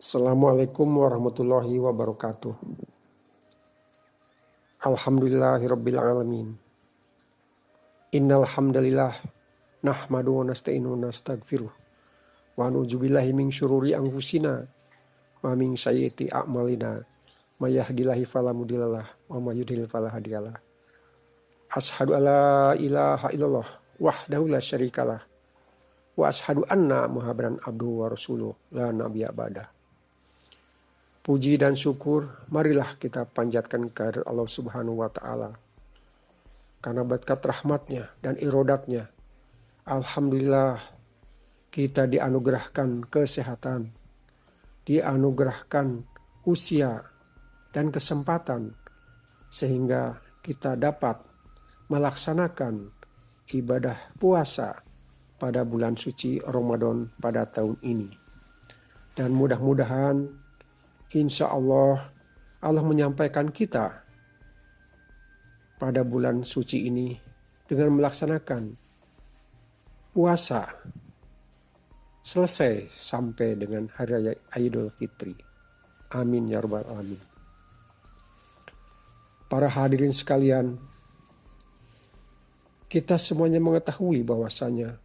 Assalamualaikum warahmatullahi wabarakatuh. Alhamdulillahirabbil alamin. Innal hamdalillah nahmadu wa nasta'inu wa nastaghfiruh wa na'udzubillahi min syururi anfusina wa min sayyiati a'malina may yahdihillahu fala mudhillalah wa may yudhlil fala hadiyalah. Asyhadu alla ilaha illallah wahdahu la syarikalah wa asyhadu anna Muhammadan abduhu wa rasuluh la nabiyya ba'dah. Puji dan syukur marilah kita panjatkan kehadirat Allah Subhanahu wa taala. Karena berkat rahmatnya dan irodatnya, alhamdulillah kita dianugerahkan kesehatan, dianugerahkan usia dan kesempatan sehingga kita dapat melaksanakan ibadah puasa pada bulan suci Ramadan pada tahun ini. Dan mudah-mudahan insya Allah menyampaikan kita pada bulan suci ini dengan melaksanakan puasa selesai sampai dengan Hari Raya Idul Fitri. Amin ya rabbal alamin. Para hadirin sekalian, kita semuanya mengetahui bahwasanya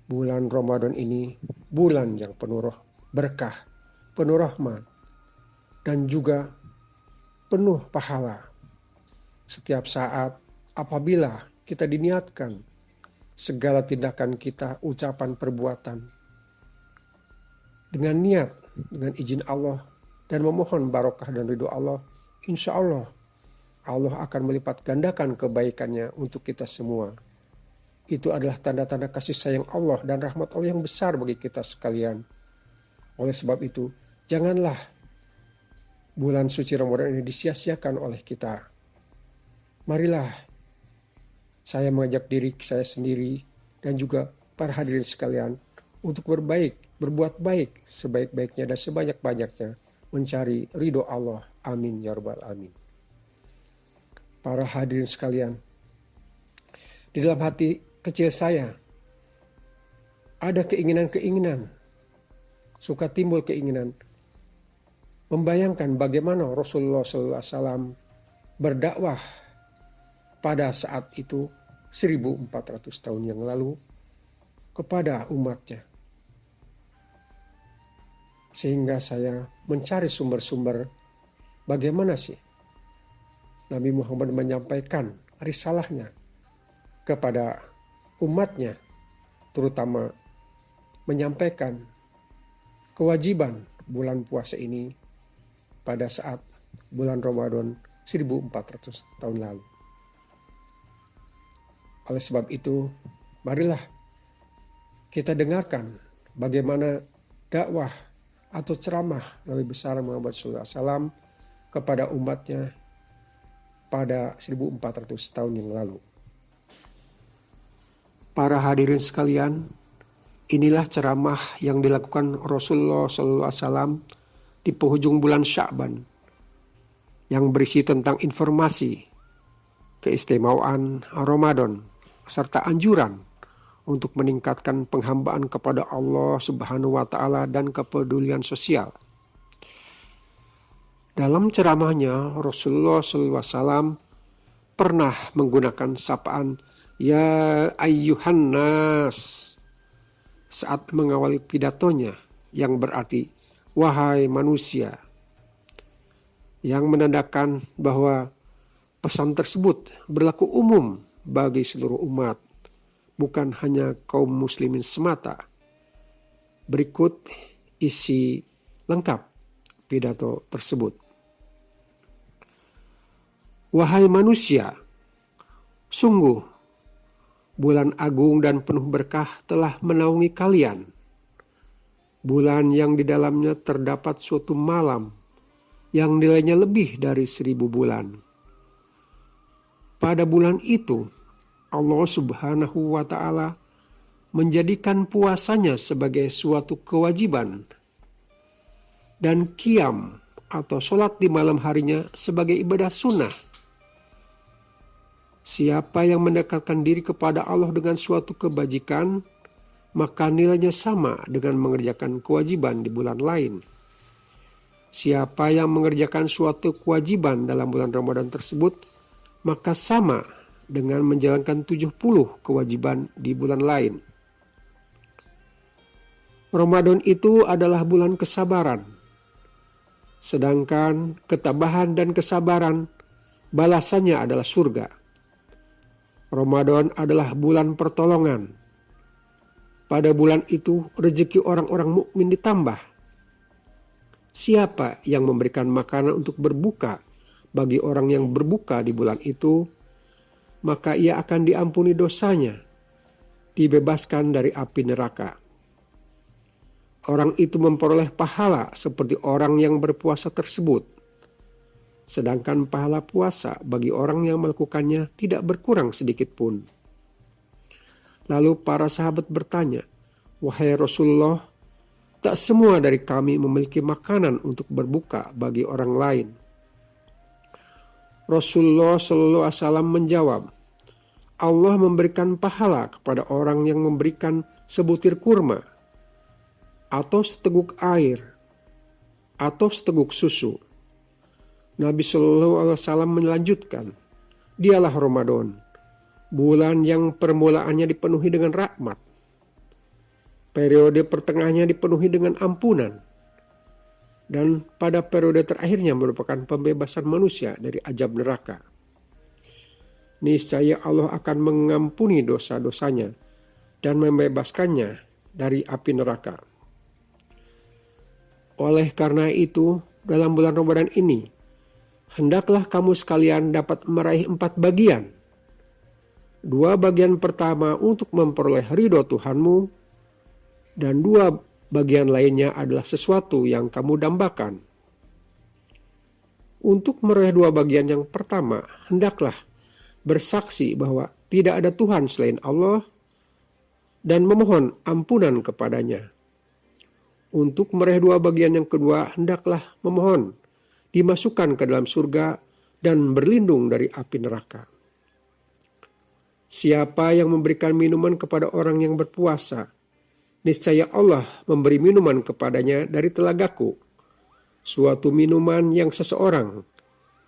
bulan Ramadan ini bulan yang penuh berkah, penuh rahmat, dan juga penuh pahala. Setiap saat apabila kita diniatkan segala tindakan kita, ucapan, perbuatan dengan niat, dengan izin Allah dan memohon barokah dan ridho Allah, insya Allah Allah akan melipat gandakan kebaikannya untuk kita semua. Itu adalah tanda-tanda kasih sayang Allah dan rahmat Allah yang besar bagi kita sekalian. Oleh sebab itu, janganlah bulan suci Ramadan ini disia-siakan oleh kita. Marilah saya mengajak diri saya sendiri dan juga para hadirin sekalian untuk berbuat baik sebaik-baiknya dan sebanyak-banyaknya mencari ridho Allah. Amin ya rabbal alamin. Para hadirin sekalian, di dalam hati kecil saya ada keinginan-keinginan, suka timbul keinginan membayangkan bagaimana Rasulullah SAW berdakwah pada saat itu 1400 tahun yang lalu kepada umatnya. Sehingga saya mencari sumber-sumber bagaimana sih Nabi Muhammad menyampaikan risalahnya kepada umatnya, terutama menyampaikan kewajiban bulan puasa ini pada saat bulan Ramadan 1400 tahun lalu. Oleh sebab itu, marilah kita dengarkan bagaimana dakwah atau ceramah Nabi besar Muhammad SAW kepada umatnya pada 1400 tahun yang lalu. Para hadirin sekalian, inilah ceramah yang dilakukan Rasulullah SAW di penghujung bulan Sya'ban yang berisi tentang informasi keistimewaan Ramadan serta anjuran untuk meningkatkan penghambaan kepada Allah Subhanahu wa taala dan kepedulian sosial. Dalam ceramahnya Rasulullah SAW pernah menggunakan sapaan ya ayyuhan nas saat mengawali pidatonya yang berarti wahai manusia, yang menandakan bahwa pesan tersebut berlaku umum bagi seluruh umat, bukan hanya kaum muslimin semata. Berikut isi lengkap pidato tersebut. Wahai manusia, sungguh bulan agung dan penuh berkah telah menaungi kalian. Bulan yang di dalamnya terdapat suatu malam yang nilainya lebih dari 1000 bulan. Pada bulan itu, Allah Subhanahu wa taala menjadikan puasanya sebagai suatu kewajiban dan qiyam atau sholat di malam harinya sebagai ibadah sunnah. Siapa yang mendekatkan diri kepada Allah dengan suatu kebajikan, maka nilainya sama dengan mengerjakan kewajiban di bulan lain. Siapa yang mengerjakan suatu kewajiban dalam bulan Ramadan tersebut, maka sama dengan menjalankan 70 kewajiban di bulan lain. Ramadan itu adalah bulan kesabaran. Sedangkan ketabahan dan kesabaran balasannya adalah surga. Ramadan adalah bulan pertolongan. Pada bulan itu rezeki orang-orang mukmin ditambah. Siapa yang memberikan makanan untuk berbuka bagi orang yang berbuka di bulan itu, maka ia akan diampuni dosanya, dibebaskan dari api neraka. Orang itu memperoleh pahala seperti orang yang berpuasa tersebut. Sedangkan pahala puasa bagi orang yang melakukannya tidak berkurang sedikit pun. Lalu para sahabat bertanya, "Wahai Rasulullah, tak semua dari kami memiliki makanan untuk berbuka bagi orang lain." Rasulullah SAW menjawab, "Allah memberikan pahala kepada orang yang memberikan sebutir kurma, atau seteguk air, atau seteguk susu." Nabi SAW melanjutkan, "Dialah Ramadan, bulan yang permulaannya dipenuhi dengan rahmat. Periode pertengahnya dipenuhi dengan ampunan. Dan pada periode terakhirnya merupakan pembebasan manusia dari azab neraka. Niscaya Allah akan mengampuni dosa-dosanya dan membebaskannya dari api neraka." Oleh karena itu, dalam bulan Ramadan ini, hendaklah kamu sekalian dapat meraih 4 bagian. 2 bagian pertama untuk memperoleh ridho Tuhanmu, dan 2 bagian lainnya adalah sesuatu yang kamu dambakan. Untuk meraih 2 bagian yang pertama, hendaklah bersaksi bahwa tidak ada Tuhan selain Allah dan memohon ampunan kepadanya. Untuk meraih 2 bagian yang kedua, hendaklah memohon dimasukkan ke dalam surga dan berlindung dari api neraka. Siapa yang memberikan minuman kepada orang yang berpuasa, niscaya Allah memberi minuman kepadanya dari telagaku, suatu minuman yang seseorang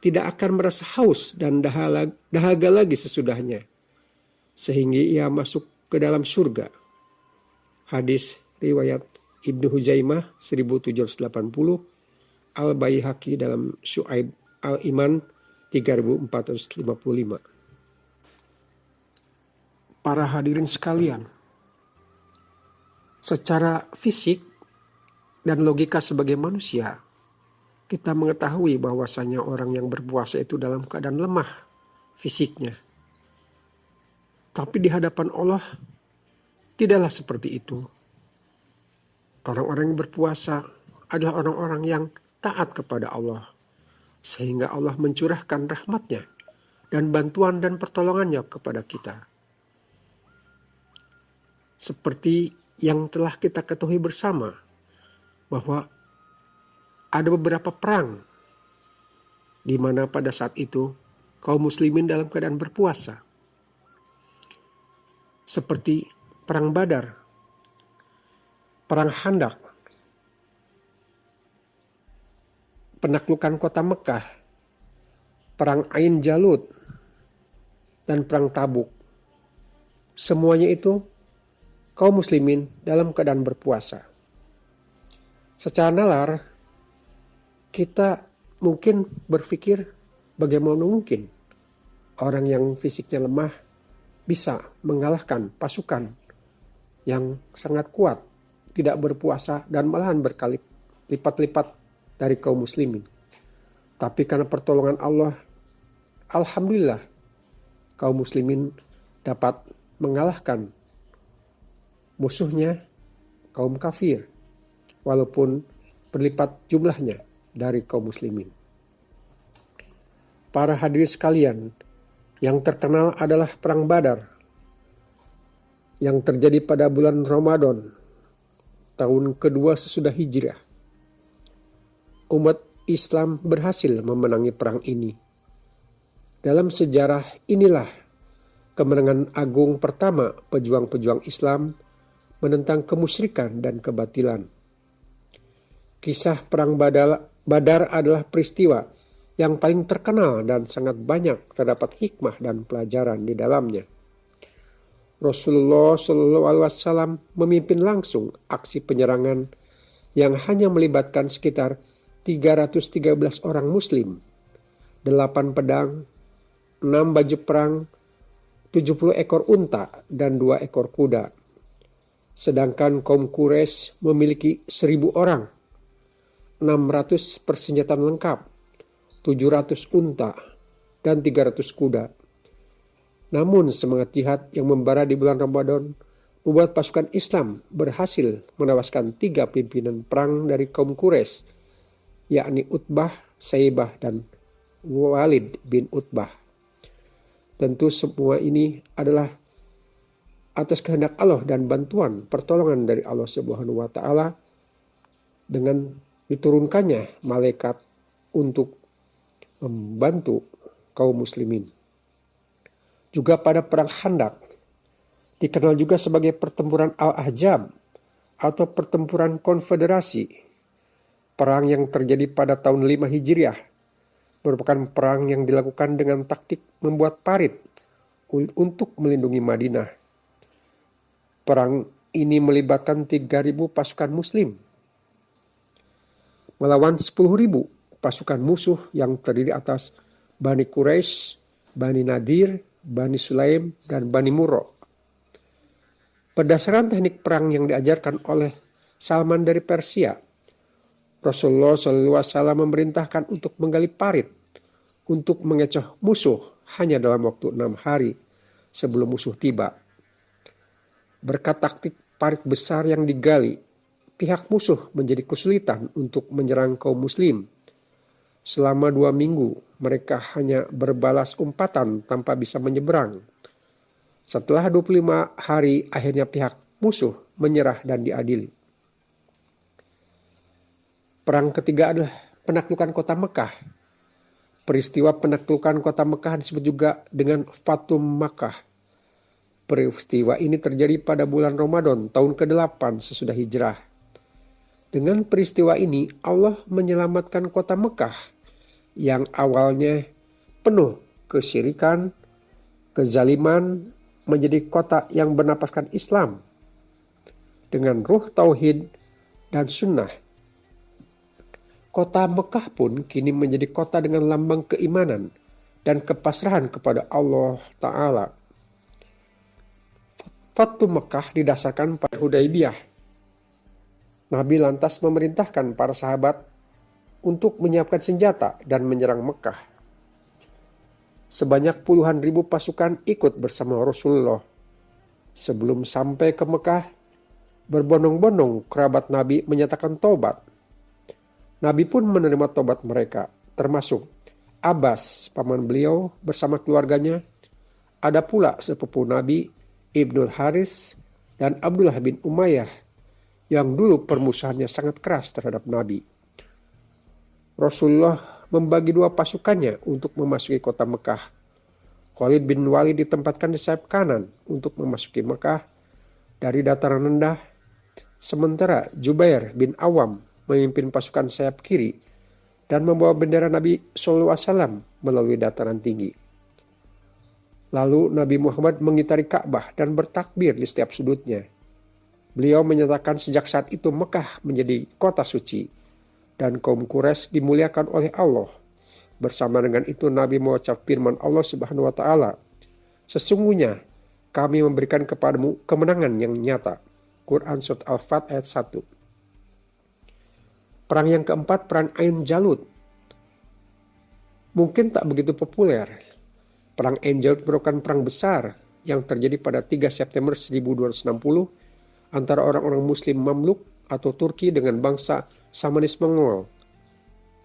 tidak akan merasa haus dan dahaga lagi sesudahnya, sehingga ia masuk ke dalam surga. Hadis riwayat Ibnu Huzaimah 1780, Al-Baihaqi dalam Syu'aib Al-Iman 3455. Para hadirin sekalian, secara fisik dan logika sebagai manusia, kita mengetahui bahwasanya orang yang berpuasa itu dalam keadaan lemah fisiknya. Tapi di hadapan Allah tidaklah seperti itu. Orang-orang yang berpuasa adalah orang-orang yang taat kepada Allah, sehingga Allah mencurahkan rahmat-Nya dan bantuan dan pertolongannya kepada kita. Seperti yang telah kita ketahui bersama, bahwa ada beberapa perang di mana pada saat itu kaum muslimin dalam keadaan berpuasa. Seperti perang Badar, perang Khandaq, penaklukan kota Mekah, perang Ain Jalut, dan perang Tabuk. Semuanya itu kaum muslimin dalam keadaan berpuasa. Secara nalar, kita mungkin berpikir bagaimana mungkin orang yang fisiknya lemah bisa mengalahkan pasukan yang sangat kuat, tidak berpuasa dan malahan berkali lipat-lipat dari kaum muslimin. Tapi karena pertolongan Allah, alhamdulillah kaum muslimin dapat mengalahkan musuhnya kaum kafir, walaupun berlipat jumlahnya dari kaum muslimin. Para hadirin sekalian, yang terkenal adalah perang Badar yang terjadi pada bulan Ramadan tahun kedua sesudah hijrah. Umat Islam berhasil memenangi perang ini. Dalam sejarah inilah kemenangan agung pertama pejuang-pejuang Islam menentang kemusyrikan dan kebatilan. Kisah perang Badar adalah peristiwa yang paling terkenal dan sangat banyak terdapat hikmah dan pelajaran di dalamnya. Rasulullah Shallallahu Alaihi Wasallam memimpin langsung aksi penyerangan yang hanya melibatkan sekitar 313 orang muslim, 8 pedang, 6 baju perang, 70 ekor unta, dan 2 ekor kuda. Sedangkan kaum Quraisy memiliki 1.000 orang, 600 persenjataan lengkap, 700 unta, dan 300 kuda. Namun semangat jihad yang membara di bulan Ramadan membuat pasukan Islam berhasil menewaskan 3 pimpinan perang dari kaum Quraisy, yakni Utbah, Saibah, dan Walid bin Utbah. Tentu semua ini adalah atas kehendak Allah dan bantuan pertolongan dari Allah Subhanahu wa taala dengan diturunkannya malaikat untuk membantu kaum muslimin. Juga pada perang Khandaq, dikenal juga sebagai pertempuran Al-Ahzab atau pertempuran konfederasi. Perang yang terjadi pada tahun 5 Hijriah merupakan perang yang dilakukan dengan taktik membuat parit untuk melindungi Madinah. Perang ini melibatkan 3.000 pasukan muslim melawan 10.000 pasukan musuh yang terdiri atas Bani Quraisy, Bani Nadir, Bani Sulaim, dan Bani Murro. Berdasarkan teknik perang yang diajarkan oleh Salman dari Persia, Rasulullah SAW memerintahkan untuk menggali parit untuk mengecoh musuh hanya dalam waktu 6 hari sebelum musuh tiba. Berkat taktik parit besar yang digali, pihak musuh menjadi kesulitan untuk menyerang kaum muslim. Selama 2 minggu, mereka hanya berbalas umpatan tanpa bisa menyeberang. Setelah 25 hari, akhirnya pihak musuh menyerah dan diadili. Perang ketiga adalah penaklukan kota Mekah. Peristiwa penaklukan kota Mekah disebut juga dengan Fatum Makkah. Peristiwa ini terjadi pada bulan Ramadan tahun ke-8 sesudah hijrah. Dengan peristiwa ini Allah menyelamatkan kota Mekah yang awalnya penuh kesyirikan, kezaliman menjadi kota yang bernapaskan Islam dengan ruh tauhid dan sunnah. Kota Mekah pun kini menjadi kota dengan lambang keimanan dan kepasrahan kepada Allah Ta'ala. Fatu Mekah didasarkan pada Hudaybiyah. Nabi lantas memerintahkan para sahabat untuk menyiapkan senjata dan menyerang Mekah. Sebanyak puluhan ribu pasukan ikut bersama Rasulullah. Sebelum sampai ke Mekah, berbondong-bondong kerabat Nabi menyatakan taubat. Nabi pun menerima taubat mereka, termasuk Abbas, paman beliau bersama keluarganya. Ada pula sepupu Nabi, Ibnul Haris, dan Abdullah bin Umayyah yang dulu permusuhannya sangat keras terhadap Nabi. Rasulullah membagi 2 pasukannya untuk memasuki kota Mekah. Khalid bin Walid ditempatkan di sayap kanan untuk memasuki Mekah dari dataran rendah, sementara Jubair bin Awam memimpin pasukan sayap kiri dan membawa bendera Nabi SAW melalui dataran tinggi. Lalu Nabi Muhammad mengitari Ka'bah dan bertakbir di setiap sudutnya. Beliau menyatakan sejak saat itu Mekah menjadi kota suci dan kaum Quraisy dimuliakan oleh Allah. Bersama dengan itu Nabi mengucap firman Allah Subhanahu wa taala, "Sesungguhnya kami memberikan kepadamu kemenangan yang nyata." Quran Surat Al-Fat ayat 1. Perang yang keempat, perang Ain Jalut. Mungkin tak begitu populer. Perang Ain Jalut merupakan perang besar yang terjadi pada 3 September 1260 antara orang-orang Muslim Mamluk atau Turki dengan bangsa Samanis Mongol.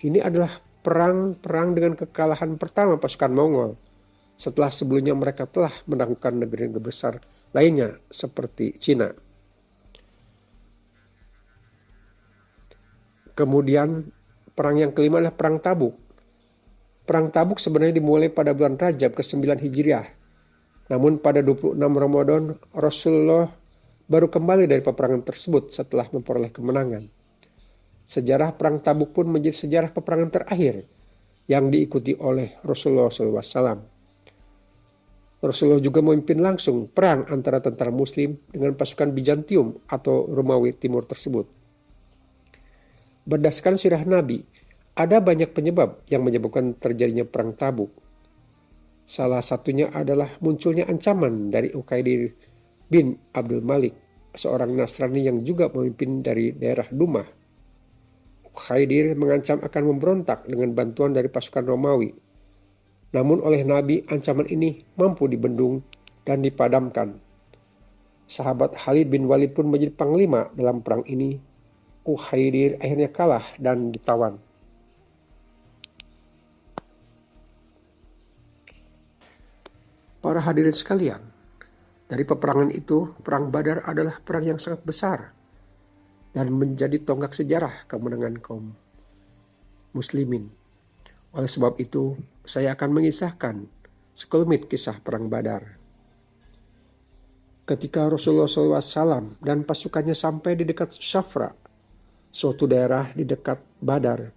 Ini adalah perang dengan kekalahan pertama pasukan Mongol setelah sebelumnya mereka telah menaklukkan negeri-negeri besar lainnya seperti Cina. Kemudian perang yang kelima adalah perang Tabuk. Perang Tabuk sebenarnya dimulai pada bulan Rajab ke-9 Hijriah. Namun pada 26 Ramadan Rasulullah baru kembali dari peperangan tersebut setelah memperoleh kemenangan. Sejarah Perang Tabuk pun menjadi sejarah peperangan terakhir yang diikuti oleh Rasulullah SAW. Rasulullah juga memimpin langsung perang antara tentara Muslim dengan pasukan Bizantium atau Romawi Timur tersebut. Berdasarkan sirah Nabi, ada banyak penyebab yang menyebabkan terjadinya Perang Tabuk. Salah satunya adalah munculnya ancaman dari Uqaidir bin Abdul Malik, seorang Nasrani yang juga memimpin dari daerah Dumah. Uqaidir mengancam akan memberontak dengan bantuan dari pasukan Romawi. Namun oleh Nabi, ancaman ini mampu dibendung dan dipadamkan. Sahabat Khalid bin Walid pun menjadi panglima dalam perang ini. Uqaidir akhirnya kalah dan ditawan. Para hadirin sekalian, dari peperangan itu, Perang Badar adalah perang yang sangat besar dan menjadi tonggak sejarah kemenangan kaum muslimin. Oleh sebab itu, saya akan mengisahkan sekelumit kisah Perang Badar. Ketika Rasulullah SAW dan pasukannya sampai di dekat Syafra, suatu daerah di dekat Badar,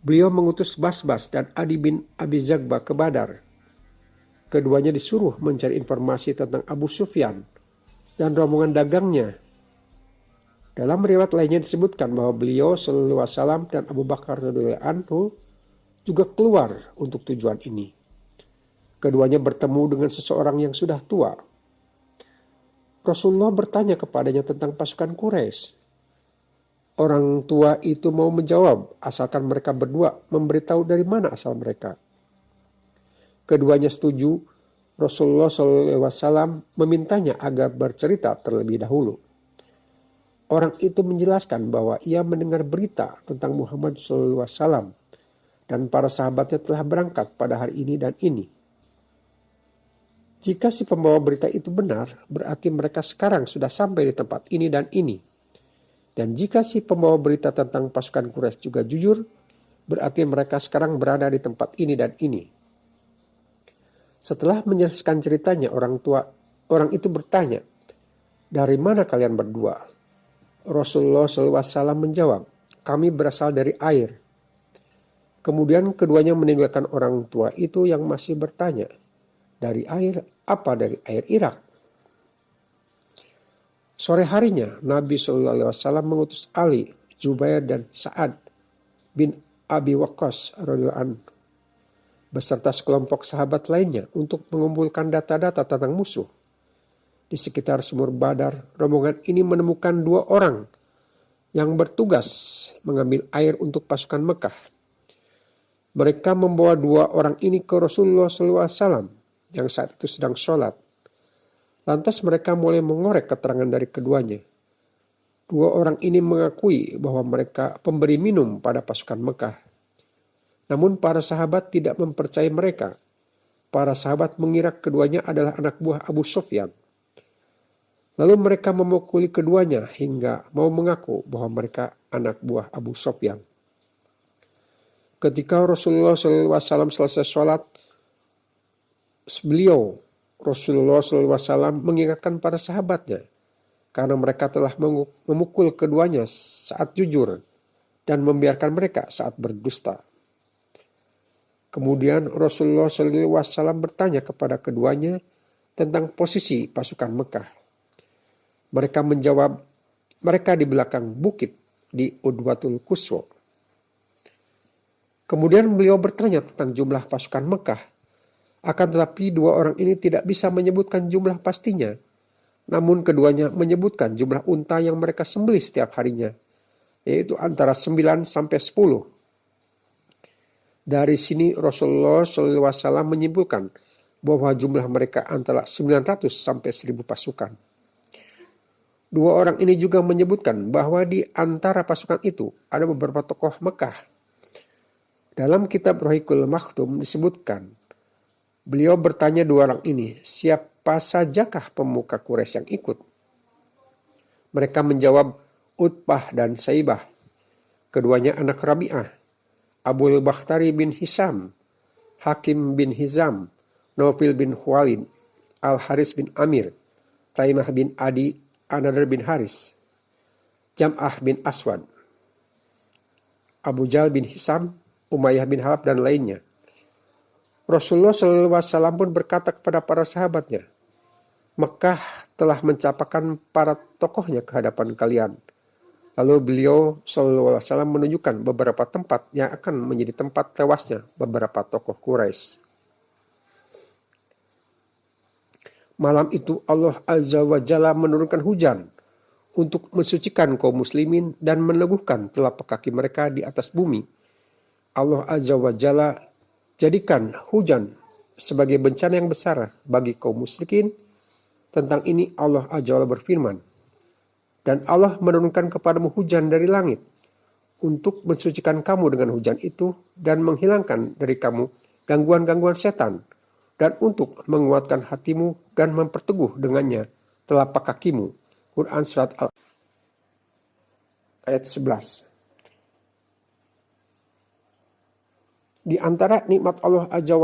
beliau mengutus Basbas dan Adi bin Abi Zagba ke Badar. Keduanya disuruh mencari informasi tentang Abu Sufyan dan rombongan dagangnya. Dalam riwayat lainnya disebutkan bahwa beliau SAW dan Abu Bakar radhiyallahu anhu juga keluar untuk tujuan ini. Keduanya bertemu dengan seseorang yang sudah tua. Rasulullah bertanya kepadanya tentang pasukan Quraisy. Orang tua itu mau menjawab asalkan mereka berdua memberitahu dari mana asal mereka. Keduanya setuju. Rasulullah SAW memintanya agar bercerita terlebih dahulu. Orang itu menjelaskan bahwa ia mendengar berita tentang Muhammad SAW dan para sahabatnya telah berangkat pada hari ini dan ini. Jika si pembawa berita itu benar, berarti mereka sekarang sudah sampai di tempat ini dan ini. Dan jika si pembawa berita tentang pasukan Quraisy juga jujur, berarti mereka sekarang berada di tempat ini dan ini. Setelah menjelaskan ceritanya, orang itu bertanya, "Dari mana kalian berdua?" Rasulullah SAW menjawab, "Kami berasal dari air." Kemudian keduanya meninggalkan orang tua itu yang masih bertanya, "Dari air? Apa dari air Irak?" Sore harinya, Nabi SAW mengutus Ali, Jubair, dan Sa'ad bin Abi Waqqas radhiyallahu anhu beserta sekelompok sahabat lainnya untuk mengumpulkan data-data tentang musuh. Di sekitar sumur Badar, rombongan ini menemukan 2 orang yang bertugas mengambil air untuk pasukan Mekah. Mereka membawa 2 orang ini ke Rasulullah SAW yang saat itu sedang sholat. Lantas mereka mulai mengorek keterangan dari keduanya. 2 orang ini mengakui bahwa mereka pemberi minum pada pasukan Mekah. Namun para sahabat tidak mempercayai mereka. Para sahabat mengira keduanya adalah anak buah Abu Sufyan. Lalu mereka memukuli keduanya hingga mau mengaku bahwa mereka anak buah Abu Sufyan. Ketika Rasulullah SAW selesai sholat, Rasulullah SAW mengingatkan para sahabatnya karena mereka telah memukul keduanya saat jujur dan membiarkan mereka saat berdusta. Kemudian Rasulullah SAW bertanya kepada keduanya tentang posisi pasukan Mekah. Mereka menjawab, mereka di belakang bukit di Udwatul Quswa. Kemudian beliau bertanya tentang jumlah pasukan Mekah. Akan tetapi 2 orang ini tidak bisa menyebutkan jumlah pastinya. Namun keduanya menyebutkan jumlah unta yang mereka sembelih setiap harinya, yaitu antara 9 sampai 10. Dari sini Rasulullah SAW menyimpulkan bahwa jumlah mereka antara 900 sampai 1000 pasukan. 2 orang ini juga menyebutkan bahwa di antara pasukan itu ada beberapa tokoh Mekah. Dalam kitab Rohikul Maktum disebutkan, beliau bertanya 2 orang ini, siapa sajakah pemuka Quraisy yang ikut? Mereka menjawab, Utbah dan Saibah. Keduanya anak Rabi'ah. Abul Bakhtari bin Hisham, Hakim bin Hizam, Naufil bin Khuwailid, Al-Haris bin Amir, Taimah bin Adi, An-Nadr bin Haris, Jam'ah bin Aswad. Abu Jahal bin Hisam, Umayyah bin Halab, dan lainnya. Rasulullah SAW pun berkata kepada para sahabatnya, Mekah telah mencapakan para tokohnya ke hadapan kalian. Lalu beliau SAW menunjukkan beberapa tempat yang akan menjadi tempat tewasnya beberapa tokoh Quraisy. Malam itu Allah Azza wa Jalla menurunkan hujan untuk mensucikan kaum muslimin dan meneguhkan telapak kaki mereka di atas bumi. Allah Azza wa Jalla jadikan hujan sebagai bencana yang besar bagi kaum musyrikin. Tentang ini Allah Azza wa Jalla berfirman, dan Allah menurunkan kepadamu hujan dari langit untuk mensucikan kamu dengan hujan itu dan menghilangkan dari kamu gangguan-gangguan setan dan untuk menguatkan hatimu dan memperteguh dengannya telapak kakimu. Quran Surat Al ayat 11. Di antara nikmat Allah Azza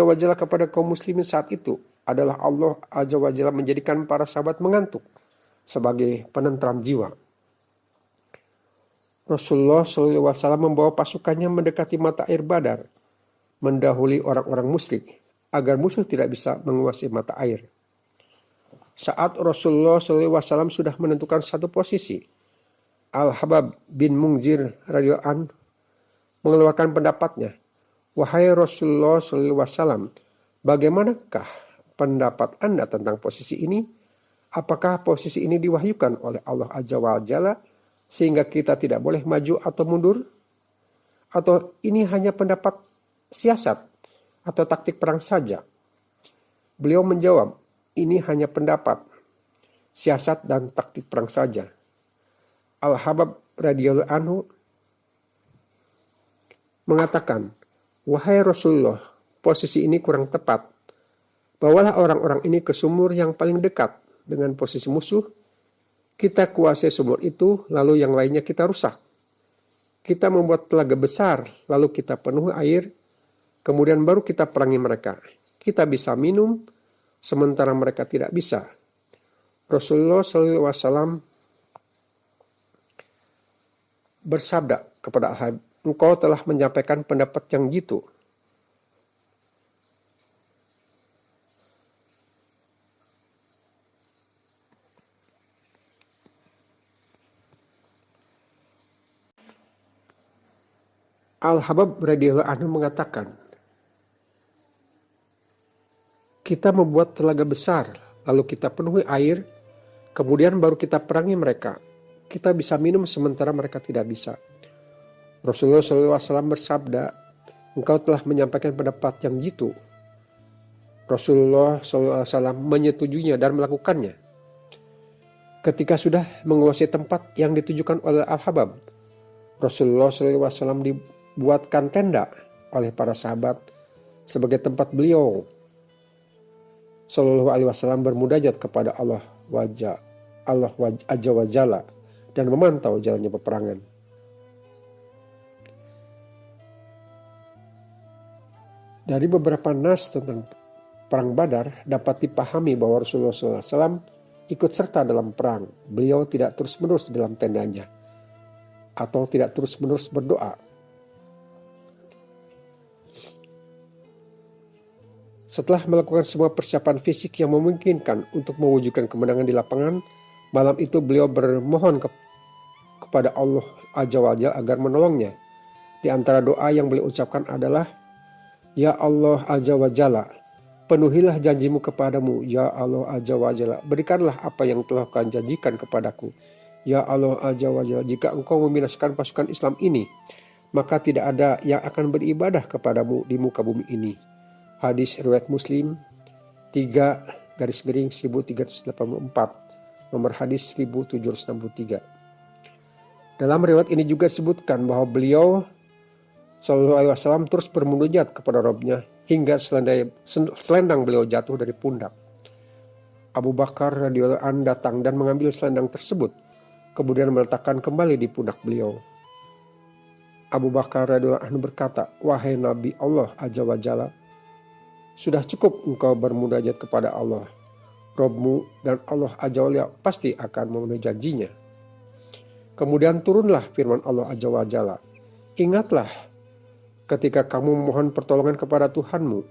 wa Jalla kepada kaum muslimin saat itu adalah Allah Azza wa Jalla menjadikan para sahabat mengantuk sebagai penentram jiwa. Rasulullah SAW membawa pasukannya mendekati mata air Badar, mendahului orang-orang musyrik agar musuh tidak bisa menguasai mata air. Saat Rasulullah SAW sudah menentukan satu posisi, Al-Habab bin Munzir radhiyallahu anhu mengeluarkan pendapatnya, Wahai Rasulullah SAW, bagaimanakah pendapat Anda tentang posisi ini? Apakah posisi ini diwahyukan oleh Allah Azza wa Jalla sehingga kita tidak boleh maju atau mundur? Atau ini hanya pendapat siasat atau taktik perang saja? Beliau menjawab, ini hanya pendapat siasat dan taktik perang saja. Al-Habab radhiyallahu anhu mengatakan, Wahai Rasulullah, posisi ini kurang tepat. Bawalah orang-orang ini ke sumur yang paling dekat dengan posisi musuh. Kita kuasai sumur itu, lalu yang lainnya kita rusak. Kita membuat telaga besar, lalu kita penuhi air, kemudian baru kita perangi mereka. Kita bisa minum, sementara mereka tidak bisa. Rasulullah SAW bersabda kepada Al-Habib, engkau telah menyampaikan pendapat yang gitu. Al-Habab radhiyallahu anhu mengatakan, kita membuat telaga besar, lalu kita penuhi air, kemudian baru kita perangi mereka. Kita bisa minum sementara mereka tidak bisa. Rasulullah SAW bersabda, engkau telah menyampaikan pendapat yang gitu. Rasulullah SAW menyetujuinya dan melakukannya. Ketika sudah menguasai tempat yang ditujukan oleh Al-Habab, Rasulullah SAW dibuatkan tenda oleh para sahabat sebagai tempat beliau Sallallahu Alaihi Wasallam bermunajat kepada Allah Azza wa Jalla dan memantau jalannya peperangan. Dari beberapa nas tentang perang Badar dapat dipahami bahwa Rasulullah SAW ikut serta dalam perang. Beliau tidak terus-menerus di dalam tendanya atau tidak terus-menerus berdoa. Setelah melakukan semua persiapan fisik yang memungkinkan untuk mewujudkan kemenangan di lapangan, malam itu beliau bermohon kepada Allah Azza wa Jalla agar menolongnya. Di antara doa yang beliau ucapkan adalah, Ya Allah Azza wa Jalla, penuhilah janjimu kepadamu. Ya Allah Azza wa Jalla, berikanlah apa yang telah kau janjikan kepadaku. Ya Allah Azza wa Jalla, jika engkau membinasakan pasukan Islam ini, maka tidak ada yang akan beribadah kepadamu di muka bumi ini. Hadis riwayat Muslim 3/1384, nomor hadis 1763. Dalam riwayat ini juga disebutkan bahwa beliau Sallallahu Alaihi Wasallam terus bermunajat kepada Rabb-Nya hingga selendang beliau jatuh dari pundak. Abu Bakar radhiyallahu anhu datang dan mengambil selendang tersebut, kemudian meletakkan kembali di pundak beliau. Abu Bakar radhiyallahu anhu berkata, Wahai Nabi Allah Azza wa Jalla, sudah cukup engkau bermunajat kepada Allah, Rabb-Mu, dan Allah Azza wa Jalla pasti akan memenuhi janjinya. Kemudian turunlah firman Allah Azza wa Jalla, Ingatlah ketika kamu memohon pertolongan kepada Tuhanmu,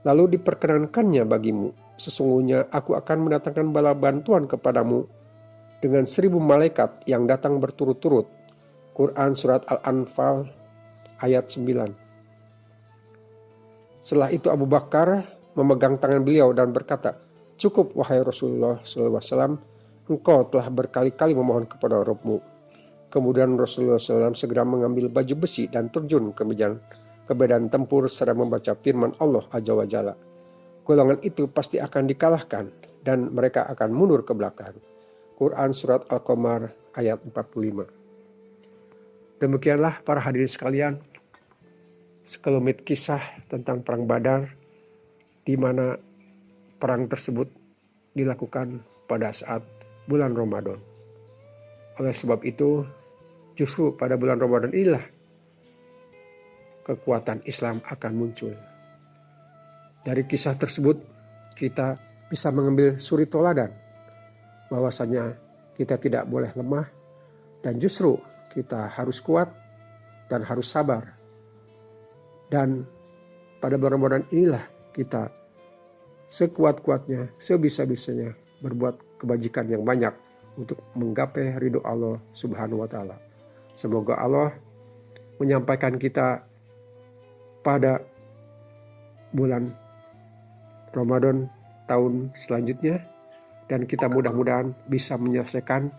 lalu diperkenankannya bagimu. Sesungguhnya aku akan mendatangkan bala bantuan kepadamu dengan 1000 malaikat yang datang berturut-turut. Quran Surat Al-Anfal ayat 9. Setelah itu Abu Bakar memegang tangan beliau dan berkata, "Cukup wahai Rasulullah SAW, engkau telah berkali-kali memohon kepada Rabbmu." Kemudian Rasulullah SAW segera mengambil baju besi dan terjun ke medan tempur serta membaca firman Allah Azza wa Jalla. Golongan itu pasti akan dikalahkan dan mereka akan mundur ke belakang. Quran Surat Al-Qamar ayat 45. Demikianlah para hadirin sekalian, sekelumit kisah tentang Perang Badar, di mana perang tersebut dilakukan pada saat bulan Ramadan. Oleh sebab itu, justru pada bulan Ramadan inilah kekuatan Islam akan muncul. Dari kisah tersebut kita bisa mengambil suri toladan bahwasanya kita tidak boleh lemah dan justru kita harus kuat dan harus sabar. Dan pada bulan Ramadan inilah kita sekuat-kuatnya, sebisa-bisanya berbuat kebajikan yang banyak untuk menggapai ridho Allah Subhanahu wa taala. Semoga Allah menyampaikan kita pada bulan Ramadan tahun selanjutnya, dan kita mudah-mudahan bisa menyelesaikan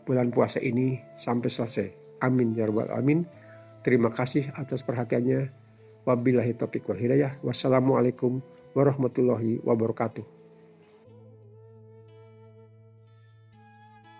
bulan puasa ini sampai selesai. Amin ya rabbal alamin. Terima kasih atas perhatiannya. Wabillahi taufiq wal hidayah. Wassalamualaikum warahmatullahi wabarakatuh.